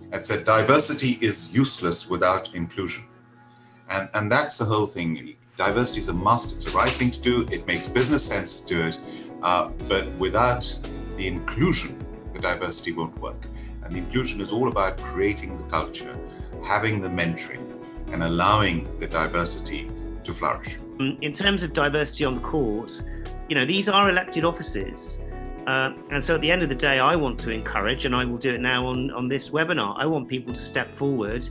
that said diversity is useless without inclusion. And that's the whole thing. Diversity is a must. It's the right thing to do. It makes business sense to do it. But without the inclusion, the diversity won't work. And the inclusion is all about creating the culture, having the mentoring, and allowing the diversity to flourish. In terms of diversity on the court, these are elected offices. And so at the end of the day, I want to encourage, and I will do it now on this webinar, I want people to step forward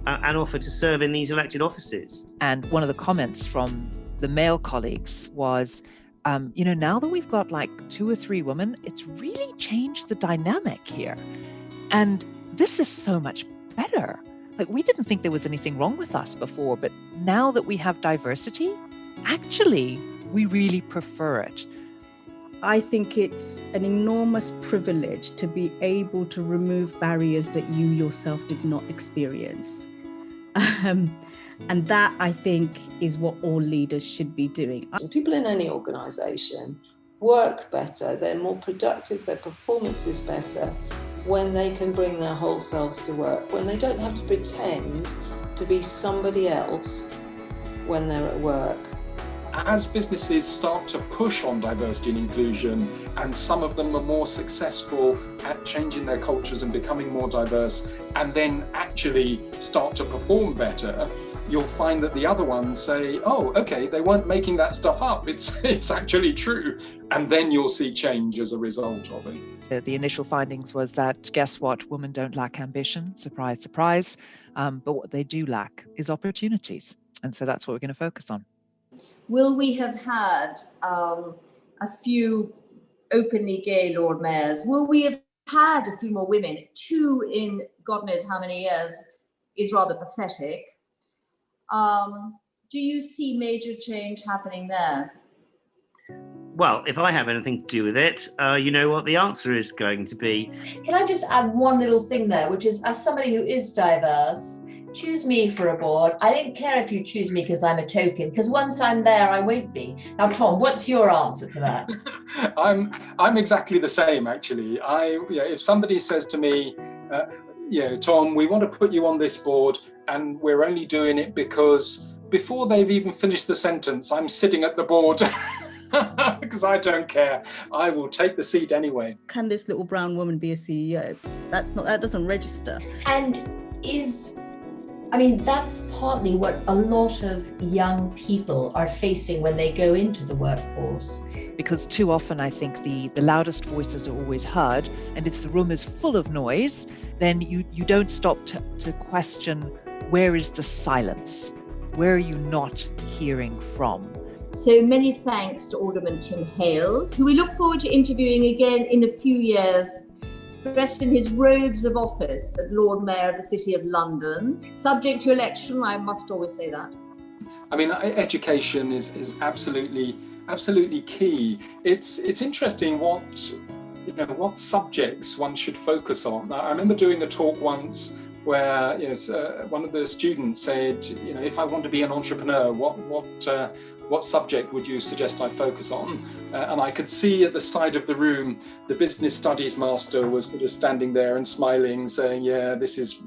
and offer to serve in these elected offices. And one of the comments from the male colleagues was, now that we've got like 2 or 3 women, it's really changed the dynamic here. And this is so much better. Like, we didn't think there was anything wrong with us before, but now that we have diversity, actually, we really prefer it. I think it's an enormous privilege to be able to remove barriers that you yourself did not experience. And that, I think, is what all leaders should be doing. People in any organisation work better, they're more productive, their performance is better when they can bring their whole selves to work, when they don't have to pretend to be somebody else when they're at work. As businesses start to push on diversity and inclusion, and some of them are more successful at changing their cultures and becoming more diverse, and then actually start to perform better, you'll find that the other ones say, oh, okay, they weren't making that stuff up, it's actually true. And then you'll see change as a result of it. The initial findings was that, guess what, women don't lack ambition, surprise, surprise, but what they do lack is opportunities. And so that's what we're going to focus on. Will we have had a few openly gay Lord Mayors? Will we have had a few more women? 2 in God knows how many years is rather pathetic. Do you see major change happening there? Well, if I have anything to do with it, you know what the answer is going to be. Can I just add one little thing there, which is, as somebody who is diverse, choose me for a board. I don't care if you choose me because I'm a token, because once I'm there, I won't be. Now, Tom, what's your answer to that? I'm exactly the same, actually. If somebody says to me, Tom, we want to put you on this board, and we're only doing it because before they've even finished the sentence, I'm sitting at the board. Because I don't care. I will take the seat anyway. Can this little brown woman be a CEO? That doesn't register. And that's partly what a lot of young people are facing when they go into the workforce. Because too often I think the loudest voices are always heard, and if the room is full of noise, then you don't stop to question, where is the silence? Where are you not hearing from? So many thanks to Alderman Tim Hales, who we look forward to interviewing again in a few years, dressed in his robes of office as Lord Mayor of the City of London, subject to election. I must always say that. Education is absolutely key. It's interesting what subjects one should focus on. I remember doing a talk once where one of the students said, if I want to be an entrepreneur, what subject would you suggest I focus on? And I could see at the side of the room, the business studies master was sort of standing there and smiling, saying, yeah, this is,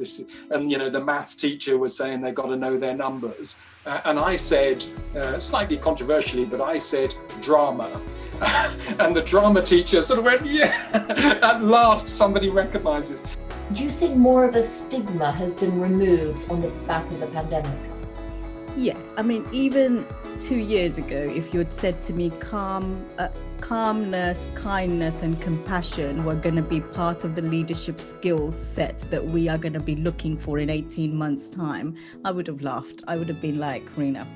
and the maths teacher was saying they've got to know their numbers. And I said, slightly controversially, but I said drama. And the drama teacher sort of went, yeah, at last somebody recognizes. Do you think more of a stigma has been removed on the back of the pandemic? Yeah, even 2 years ago, if you had said to me calmness, kindness and compassion were going to be part of the leadership skill set that we are going to be looking for in 18 months' time, I would have laughed. I would have been like, Rena,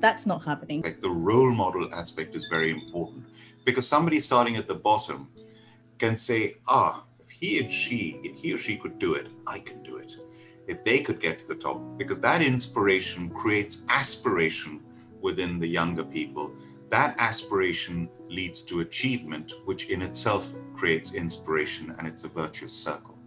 that's not happening. Like, the role model aspect is very important, because somebody starting at the bottom can say, if he or she could do it, I can do it. If they could get to the top, because that inspiration creates aspiration within the younger people. That aspiration leads to achievement, which in itself creates inspiration, and it's a virtuous circle.